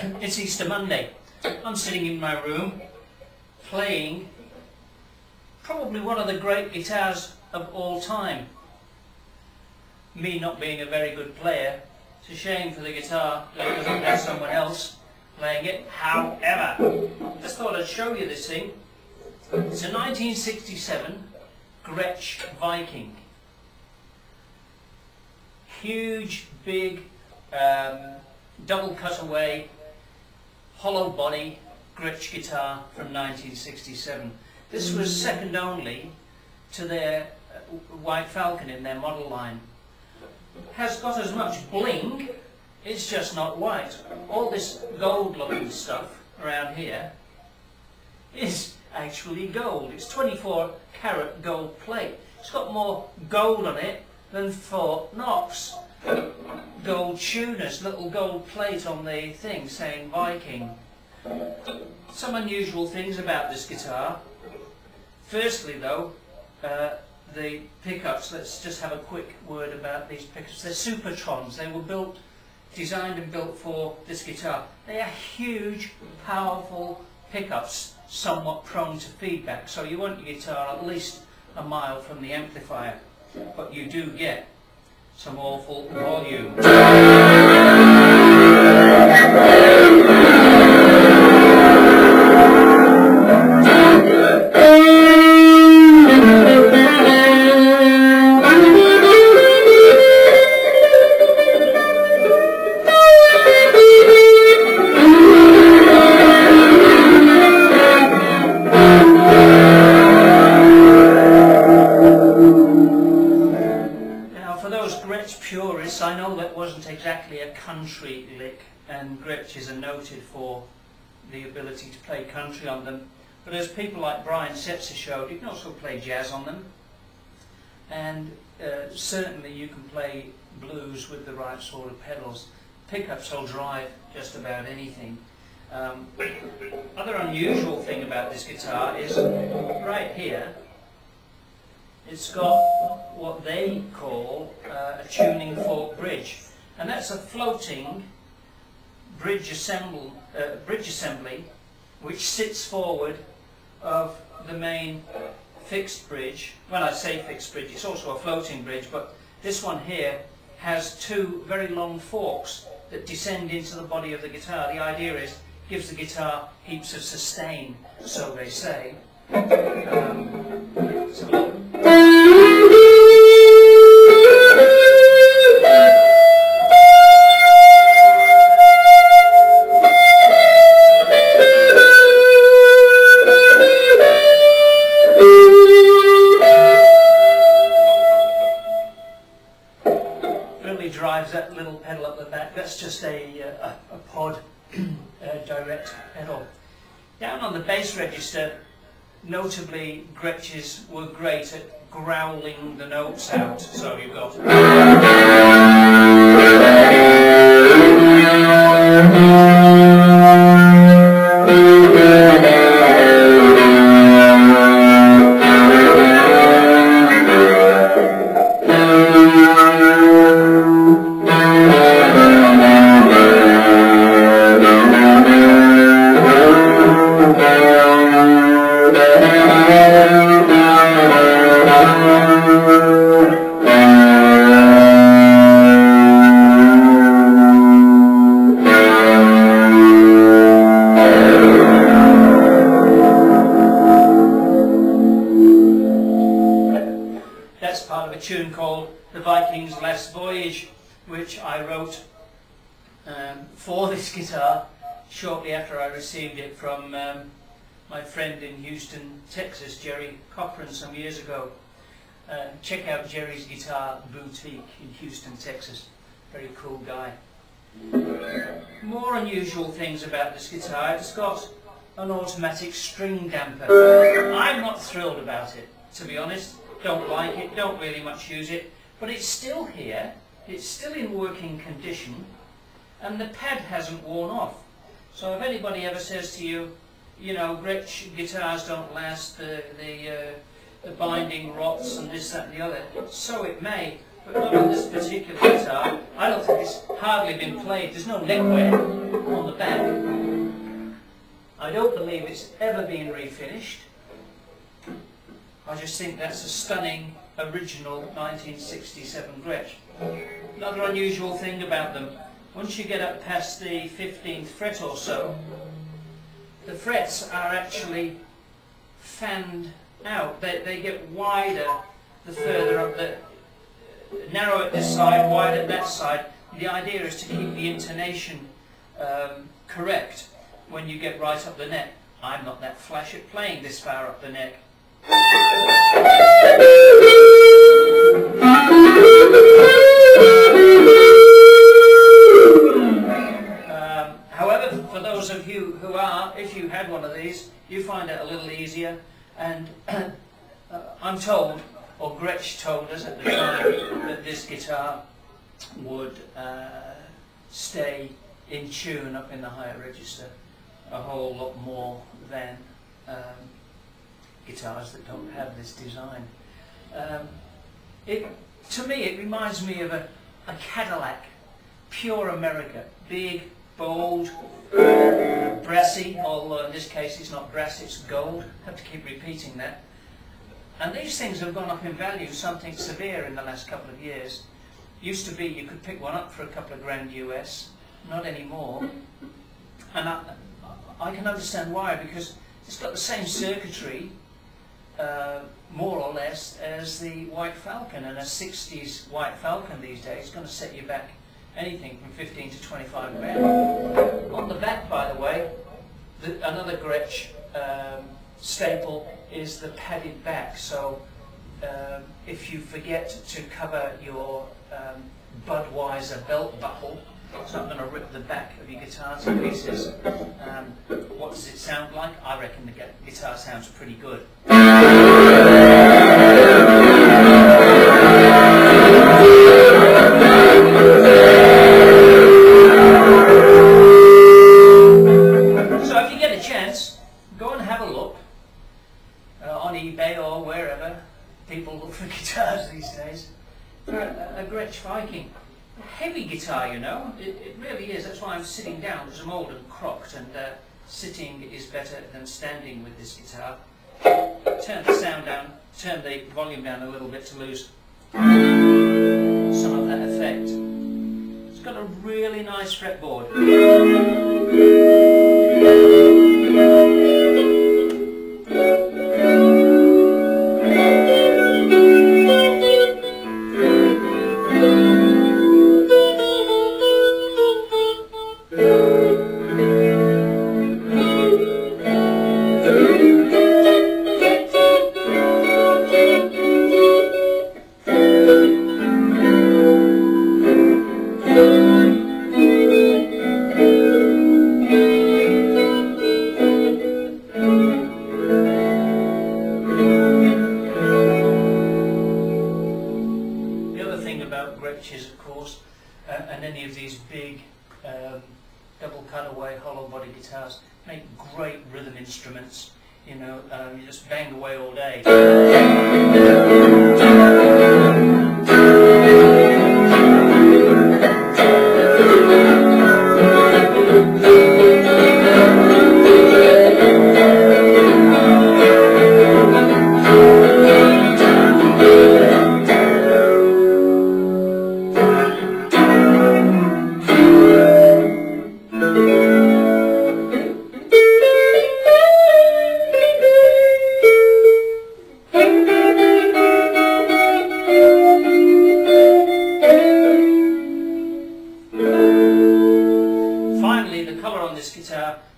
It's Easter Monday. I'm sitting in my room playing probably one of the great guitars of all time. Me not being a very good player, it's a shame for the guitar that it doesn't have someone else playing it. However, just thought I'd show you this thing. It's a 1967 Gretsch Viking. Huge, big, double cutaway, hollow body Gretsch guitar from 1967. This was second only to their White Falcon in their model line. Has got as much bling, it's just not white. All this gold looking stuff around here is actually gold. It's 24 karat gold plate. It's got more gold on it than Fort Knox. Gold tuners, little gold plate on the thing saying Viking. Some unusual things about this guitar. Firstly though, the pickups. Let's just have a quick word about these pickups. They're Supertrons. They were designed and built for this guitar. They are huge, powerful pickups, somewhat prone to feedback. So you want your guitar at least a mile from the amplifier, but you do get some awful volume. Purists, I know that wasn't exactly a country lick, and Gretsch's are noted for the ability to play country on them, but as people like Brian Setzer showed, you can also play jazz on them, and certainly you can play blues with the right sort of pedals. Pickups will drive just about anything. Other unusual thing about this guitar is right here, it's got what they call a tuning fork bridge, and that's a floating bridge assembly which sits forward of the main fixed bridge. When I say fixed bridge, it's also a floating bridge, but this one here has two very long forks that descend into the body of the guitar. The idea is it gives the guitar heaps of sustain, so they say. Really drives that little pedal up the back. That's just a pod direct pedal. Down on the bass register, notably Gretsch's were great at growling the notes out. So you've got a tune called The Viking's Last Voyage, which I wrote for this guitar shortly after I received it from my friend in Houston, Texas, Jerry Cochran, some years ago. Check out Jerry's Guitar Boutique in Houston, Texas. Very cool guy. More unusual things about this guitar. It's got an automatic string damper. I'm not thrilled about it, to be honest. Don't like it, don't really much use it, but it's still here, it's still in working condition, and the pad hasn't worn off. So if anybody ever says to you, you know, Gretsch guitars don't last, the binding rots and this, that and the other, so it may, but not on this particular guitar. I don't think it's hardly been played. There's no neckwear on the back. I don't believe it's ever been refinished. I just think that's a stunning original 1967 Gretsch. Another unusual thing about them, once you get up past the 15th fret or so, the frets are actually fanned out. They get wider the further up, narrow at this side, wide at that side. The idea is to keep the intonation correct when you get right up the neck. I'm not that flash at playing this far up the neck. However, for those of you who are, if you had one of these, you find it a little easier. And I'm told, or Gretsch told us at the time, that this guitar would stay in tune up in the higher register a whole lot more than guitars that don't have this design. To me, it reminds me of a Cadillac, pure America, big, bold, brassy, although in this case it's not brass, it's gold. I have to keep repeating that. And these things have gone up in value, something severe in the last couple of years. Used to be you could pick one up for a couple of grand US, not anymore. And I can understand why, because it's got the same circuitry, more or less, as the White Falcon, and a 60s White Falcon these days is going to set you back anything from 15 to 25 grand. On the back, by the way, another Gretsch staple is the padded back. So if you forget to cover your Budweiser belt buckle, it's not going to rip the back of your guitar to pieces. What does it sound like? I reckon the guitar sounds pretty good. So if you get a chance, go and have a look on eBay or wherever people look for guitars these days. A Gretsch Viking. Heavy guitar, you know, it really is. That's why I'm sitting down, because I'm old and crocked, and sitting is better than standing with this guitar. Turn the sound down, turn the volume down a little bit to lose some of that effect. It's got a really nice fretboard. And any of these big double cutaway hollow body guitars make great rhythm instruments. You know, you just bang away all day.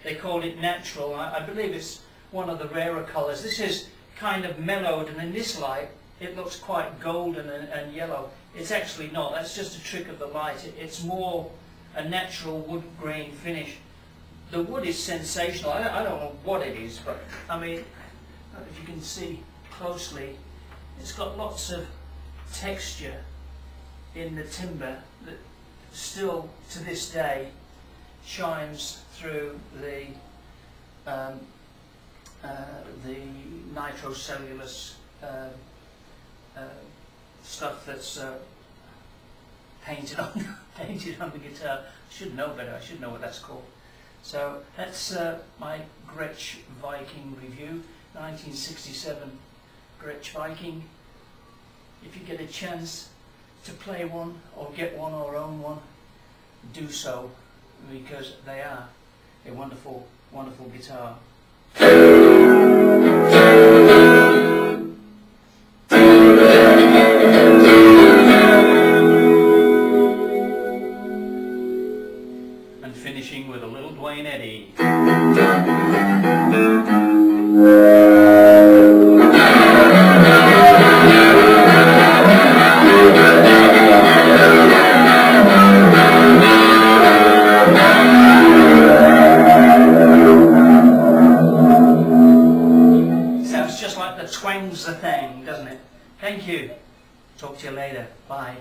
They called it natural. I believe it's one of the rarer colours. This is kind of mellowed, and in this light it looks quite golden and yellow. It's actually not. That's just a trick of the light. It's more a natural wood grain finish. The wood is sensational. I don't know what it is, but I mean, if you can see closely, it's got lots of texture in the timber that still to this day shines through the nitrocellulose stuff that's painted on painted on the guitar. I should know better. I should know what that's called. So that's my Gretsch Viking review, 1967 Gretsch Viking. If you get a chance to play one or get one or own one, do so, because they are a wonderful, wonderful guitar. And finishing with a little Dwayne Eddy. Sounds just like the twangs the thing, doesn't it? Thank you. Talk to you later. Bye.